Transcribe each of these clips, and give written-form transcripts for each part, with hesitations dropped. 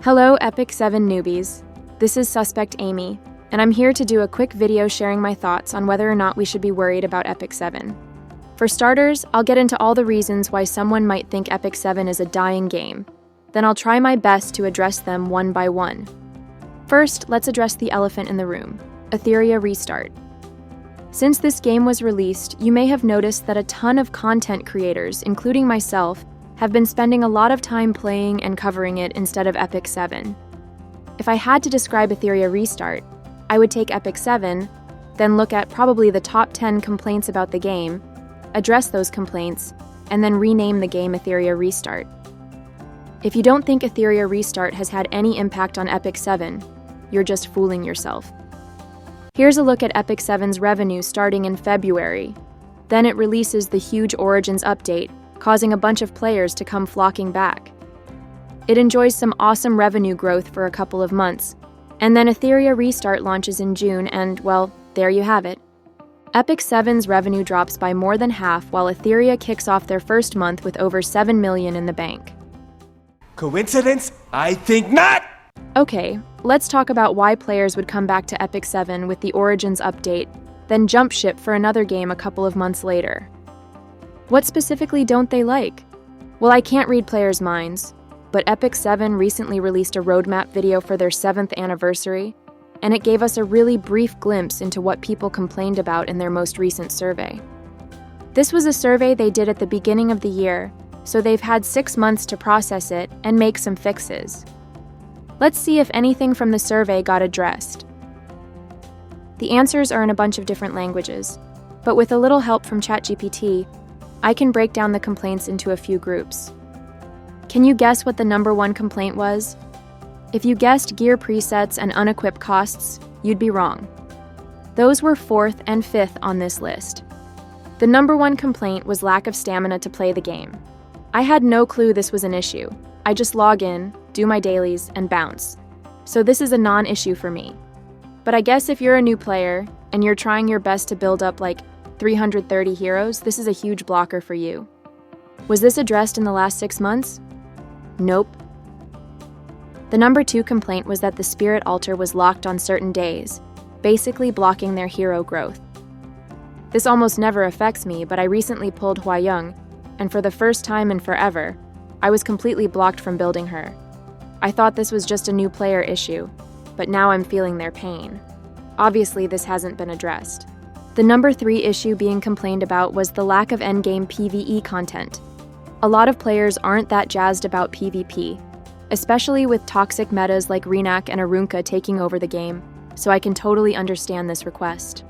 Hello, Epic 7 newbies. This is Suspect Amy, and I'm here to do a quick video sharing my thoughts on whether or not we should be worried about Epic 7. For starters, I'll get into all the reasons why someone might think Epic 7 is a dying game. Then I'll try my best to address them one by one. First, let's address the elephant in the room, Etheria Restart. Since this game was released, you may have noticed that a ton of content creators, including myself, have been spending a lot of time playing and covering it instead of Epic 7. If I had to describe Etheria Restart, I would take Epic 7, then look at probably the top 10 complaints about the game, address those complaints, and then rename the game Etheria Restart. If you don't think Etheria Restart has had any impact on Epic 7, you're just fooling yourself. Here's a look at Epic 7's revenue starting in February. Then it releases the huge Origins update, causing a bunch of players to come flocking back. It enjoys some awesome revenue growth for a couple of months, and then Etheria Restart launches in June and, well, there you have it. Epic 7's revenue drops by more than half while Etheria kicks off their first month with over $7 million in the bank. Coincidence? I think not! Okay, let's talk about why players would come back to Epic 7 with the Origins update, then jump ship for another game a couple of months later. What specifically don't they like? Well, I can't read players' minds, but Epic 7 recently released a roadmap video for their 7th anniversary, and it gave us a really brief glimpse into what people complained about in their most recent survey. This was a survey they did at the beginning of the year, so they've had 6 months to process it and make some fixes. Let's see if anything from the survey got addressed. The answers are in a bunch of different languages, but with a little help from ChatGPT, I can break down the complaints into a few groups. Can you guess what the number one complaint was? If you guessed gear presets and unequipped costs, you'd be wrong. Those were 4th and 5th on this list. The number one complaint was lack of stamina to play the game. I had no clue this was an issue. I just log in, do my dailies, and bounce. So this is a non-issue for me. But I guess if you're a new player, and you're trying your best to build up like 330 heroes, this is a huge blocker for you. Was this addressed in the last 6 months? Nope. The number 2 complaint was that the Spirit Altar was locked on certain days, basically blocking their hero growth. This almost never affects me, but I recently pulled Huayang, and for the first time in forever, I was completely blocked from building her. I thought this was just a new player issue, but now I'm feeling their pain. Obviously, this hasn't been addressed. The number 3 issue being complained about was the lack of endgame PvE content. A lot of players aren't that jazzed about PvP, especially with toxic metas like Renak and Arunka taking over the game, so I can totally understand this request.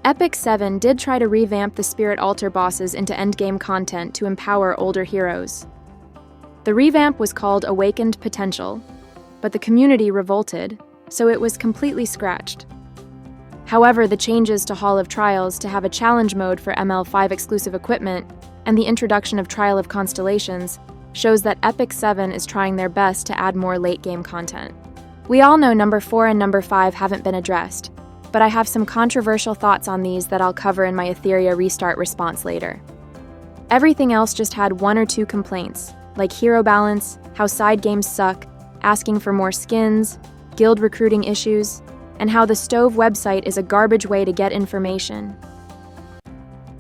Epic 7 did try to revamp the Spirit Altar bosses into endgame content to empower older heroes. The revamp was called Awakened Potential, but the community revolted, so it was completely scratched. However, the changes to Hall of Trials to have a challenge mode for ML5 exclusive equipment and the introduction of Trial of Constellations shows that Epic 7 is trying their best to add more late-game content. We all know number 4 and number 5 haven't been addressed, but I have some controversial thoughts on these that I'll cover in my Etheria Restart response later. Everything else just had 1 or 2 complaints, like hero balance, how side games suck, asking for more skins, guild recruiting issues, and how the Stove website is a garbage way to get information.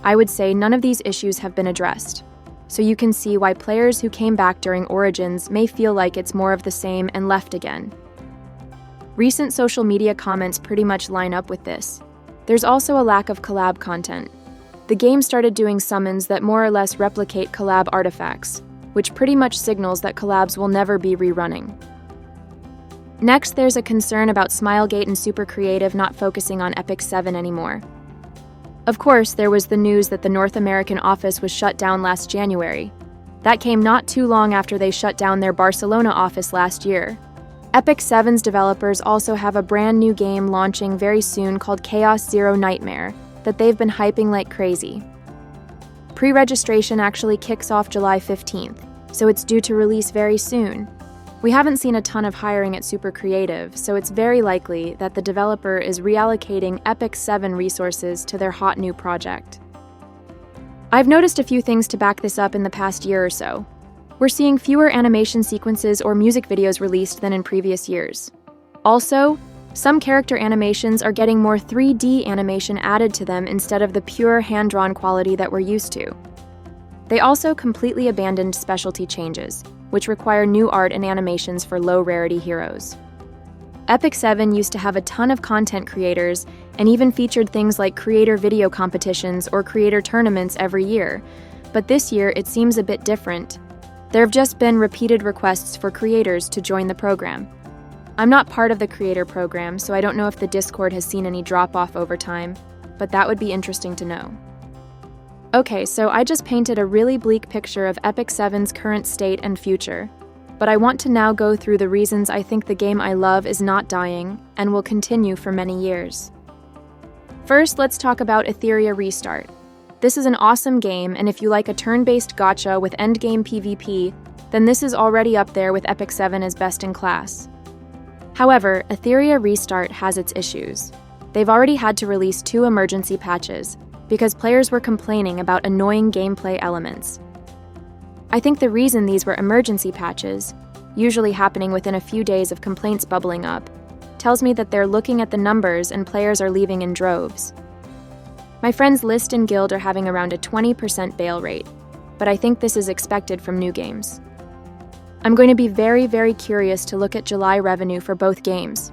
I would say none of these issues have been addressed, so you can see why players who came back during Origins may feel like it's more of the same and left again. Recent social media comments pretty much line up with this. There's also a lack of collab content. The game started doing summons that more or less replicate collab artifacts, which pretty much signals that collabs will never be rerunning. Next, there's a concern about Smilegate and Super Creative not focusing on Epic 7 anymore. Of course, there was the news that the North American office was shut down last January. That came not too long after they shut down their Barcelona office last year. Epic 7's developers also have a brand new game launching very soon called Chaos Zero Nightmare that they've been hyping like crazy. Pre-registration actually kicks off July 15th, so it's due to release very soon. We haven't seen a ton of hiring at Super Creative, so it's very likely that the developer is reallocating Epic 7 resources to their hot new project. I've noticed a few things to back this up in the past year or so. We're seeing fewer animation sequences or music videos released than in previous years. Also, some character animations are getting more 3D animation added to them instead of the pure hand-drawn quality that we're used to. They also completely abandoned specialty changes, which require new art and animations for low-rarity heroes. Epic 7 used to have a ton of content creators and even featured things like creator video competitions or creator tournaments every year, but this year it seems a bit different. There have just been repeated requests for creators to join the program. I'm not part of the creator program, so I don't know if the Discord has seen any drop-off over time, but that would be interesting to know. Okay, so I just painted a really bleak picture of Epic 7's current state and future, but I want to now go through the reasons I think the game I love is not dying and will continue for many years. First, let's talk about Etheria Restart. This is an awesome game, and if you like a turn-based gacha with endgame PvP, then this is already up there with Epic 7 as best in class. However, Etheria Restart has its issues. They've already had to release 2 emergency patches because players were complaining about annoying gameplay elements. I think the reason these were emergency patches, usually happening within a few days of complaints bubbling up, tells me that they're looking at the numbers and players are leaving in droves. My friends List and Guild are having around a 20% bail rate, but I think this is expected from new games. I'm going to be very, very curious to look at July revenue for both games.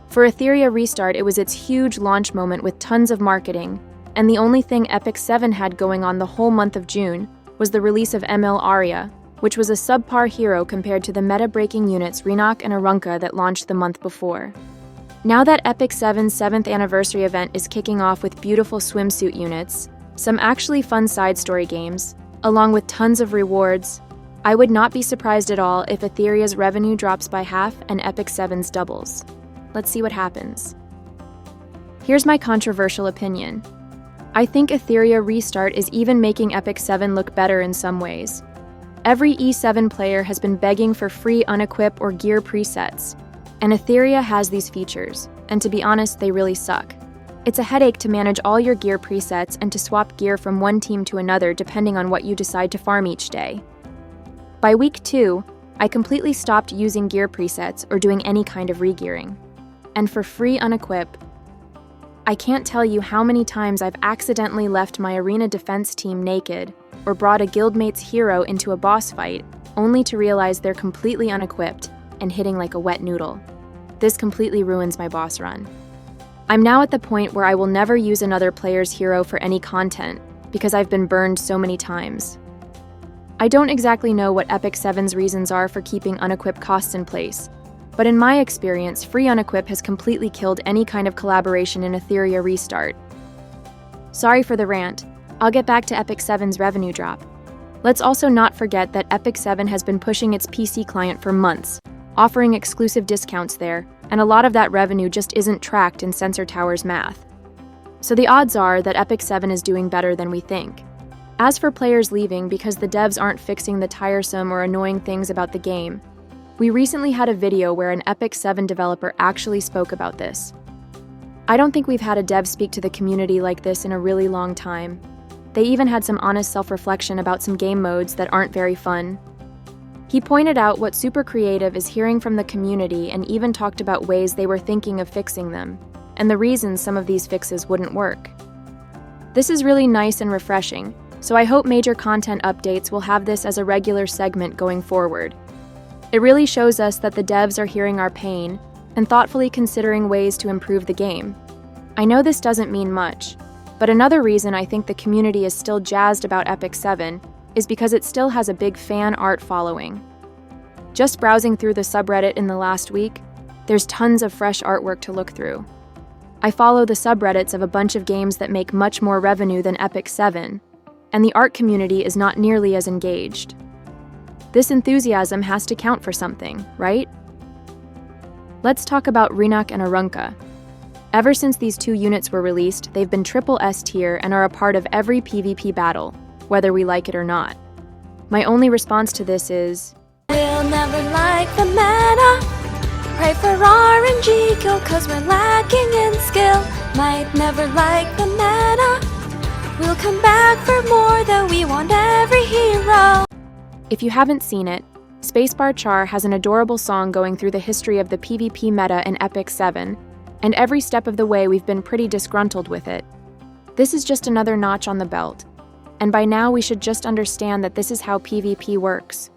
For Etheria Restart, it was its huge launch moment with tons of marketing, and the only thing Epic 7 had going on the whole month of June was the release of ML Aria, which was a subpar hero compared to the meta-breaking units Renak and Arunka that launched the month before. Now that Epic 7's 7th anniversary event is kicking off with beautiful swimsuit units, some actually fun side story games, along with tons of rewards, I would not be surprised at all if Etheria's revenue drops by half and Epic 7's doubles. Let's see what happens. Here's my controversial opinion. I think Etheria Restart is even making Epic 7 look better in some ways. Every E7 player has been begging for free unequip or gear presets, and Etheria has these features, and to be honest, they really suck. It's a headache to manage all your gear presets and to swap gear from one team to another depending on what you decide to farm each day. By week 2, I completely stopped using gear presets or doing any kind of regearing. And for free unequip, I can't tell you how many times I've accidentally left my arena defense team naked or brought a guildmate's hero into a boss fight only to realize they're completely unequipped and hitting like a wet noodle. This completely ruins my boss run. I'm now at the point where I will never use another player's hero for any content because I've been burned so many times. I don't exactly know what Epic 7's reasons are for keeping unequip costs in place, but in my experience, free unequip has completely killed any kind of collaboration in Etheria Restart. Sorry for the rant. I'll get back to Epic 7's revenue drop. Let's also not forget that Epic 7 has been pushing its PC client for months, offering exclusive discounts there, and a lot of that revenue just isn't tracked in Sensor Tower's math. So the odds are that Epic 7 is doing better than we think. As for players leaving because the devs aren't fixing the tiresome or annoying things about the game, we recently had a video where an Epic 7 developer actually spoke about this. I don't think we've had a dev speak to the community like this in a really long time. They even had some honest self-reflection about some game modes that aren't very fun. He pointed out what Super Creative is hearing from the community and even talked about ways they were thinking of fixing them, and the reasons some of these fixes wouldn't work. This is really nice and refreshing, so I hope major content updates will have this as a regular segment going forward. It really shows us that the devs are hearing our pain and thoughtfully considering ways to improve the game. I know this doesn't mean much, but another reason I think the community is still jazzed about Epic 7 is because it still has a big fan art following. Just browsing through the subreddit in the last week, there's tons of fresh artwork to look through. I follow the subreddits of a bunch of games that make much more revenue than Epic 7, and the art community is not nearly as engaged. This enthusiasm has to count for something, right? Let's talk about Renak and Arunka. Ever since these 2 units were released, they've been triple S tier and are a part of every PvP battle, whether we like it or not. My only response to this is, we'll never like the meta. Pray for RNG kill cause we're lacking in skill. Might never like the meta. We'll come back for more, though we want every hero. If you haven't seen it, Spacebar Char has an adorable song going through the history of the PvP meta in Epic 7, and every step of the way we've been pretty disgruntled with it. This is just another notch on the belt, and by now we should just understand that this is how PvP works.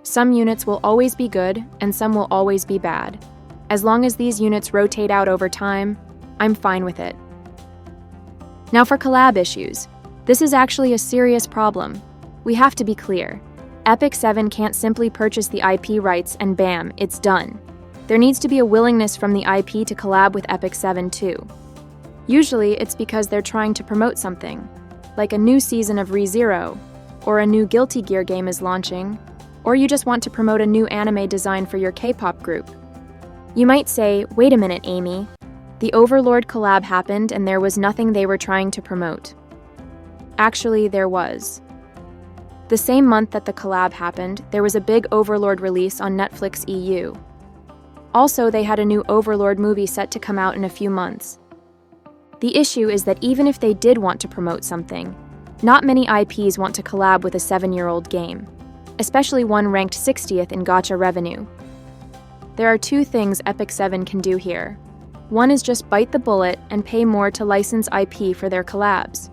Some units will always be good, and some will always be bad. As long as these units rotate out over time, I'm fine with it. Now for collab issues. This is actually a serious problem. We have to be clear. Epic 7 can't simply purchase the IP rights and bam, it's done. There needs to be a willingness from the IP to collab with Epic 7 too. Usually, it's because they're trying to promote something, like a new season of ReZero, or a new Guilty Gear game is launching, or you just want to promote a new anime design for your K-pop group. You might say, wait a minute, Amy. The Overlord collab happened and there was nothing they were trying to promote. Actually, there was. The same month that the collab happened, there was a big Overlord release on Netflix EU. Also, they had a new Overlord movie set to come out in a few months. The issue is that even if they did want to promote something, not many IPs want to collab with a 7-year-old game, especially one ranked 60th in gacha revenue. There are two things Epic 7 can do here. One is just bite the bullet and pay more to license IP for their collabs.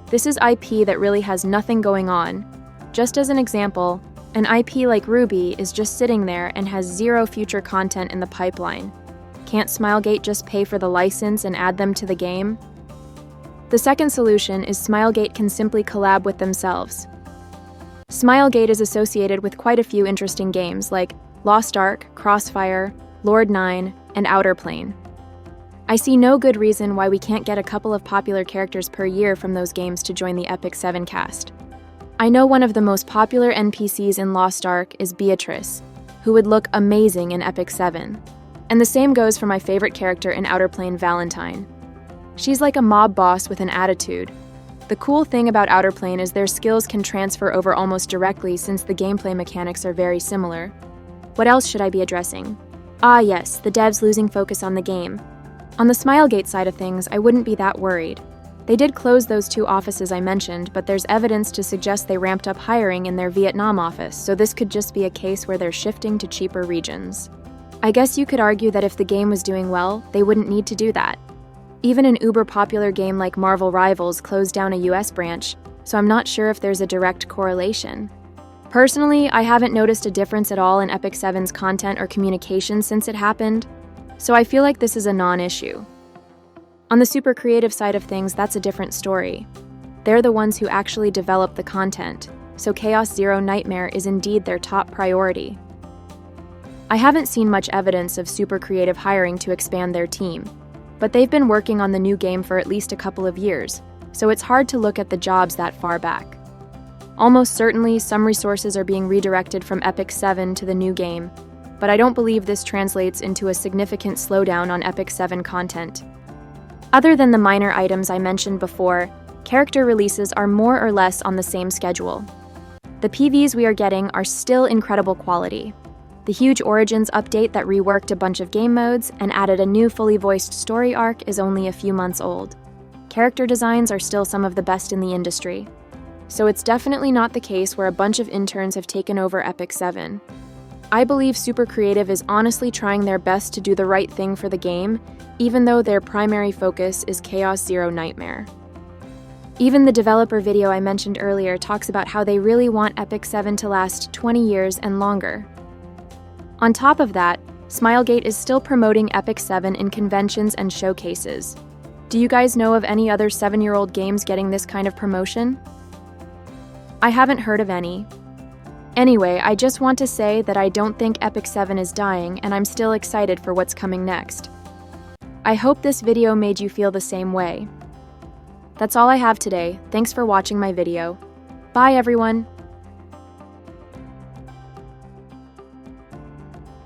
This is IP that really has nothing going on. Just as an example, an IP like Ruby is just sitting there and has zero future content in the pipeline. Can't Smilegate just pay for the license and add them to the game? The second solution is Smilegate can simply collab with themselves. Smilegate is associated with quite a few interesting games like Lost Ark, Crossfire, Lord 9, and Outer Plane. I see no good reason why we can't get a couple of popular characters per year from those games to join the Epic 7 cast. I know one of the most popular NPCs in Lost Ark is Beatrice, who would look amazing in Epic 7. And the same goes for my favorite character in Outer Plane, Valentine. She's like a mob boss with an attitude. The cool thing about Outer Plane is their skills can transfer over almost directly since the gameplay mechanics are very similar. What else should I be addressing? Ah yes, the devs losing focus on the game. On the Smilegate side of things, I wouldn't be that worried. They did close those 2 offices I mentioned, but there's evidence to suggest they ramped up hiring in their Vietnam office, so this could just be a case where they're shifting to cheaper regions. I guess you could argue that if the game was doing well, they wouldn't need to do that. Even an uber-popular game like Marvel Rivals closed down a US branch, so I'm not sure if there's a direct correlation. Personally, I haven't noticed a difference at all in Epic 7's content or communication since it happened, so I feel like this is a non-issue. On the super creative side of things, that's a different story. They're the ones who actually develop the content, so Chaos Zero Nightmare is indeed their top priority. I haven't seen much evidence of super creative hiring to expand their team, but they've been working on the new game for at least a couple of years, so it's hard to look at the jobs that far back. Almost certainly, some resources are being redirected from Epic 7 to the new game, but I don't believe this translates into a significant slowdown on Epic 7 content. Other than the minor items I mentioned before, character releases are more or less on the same schedule. The PVs we are getting are still incredible quality. The huge Origins update that reworked a bunch of game modes and added a new fully voiced story arc is only a few months old. Character designs are still some of the best in the industry. So it's definitely not the case where a bunch of interns have taken over Epic 7. I believe Super Creative is honestly trying their best to do the right thing for the game, even though their primary focus is Chaos Zero Nightmare. Even the developer video I mentioned earlier talks about how they really want Epic 7 to last 20 years and longer. On top of that, Smilegate is still promoting Epic 7 in conventions and showcases. Do you guys know of any other 7-year-old games getting this kind of promotion? I haven't heard of any. Anyway, I just want to say that I don't think Epic 7 is dying, and I'm still excited for what's coming next. I hope this video made you feel the same way. That's all I have today. Thanks for watching my video. Bye, everyone!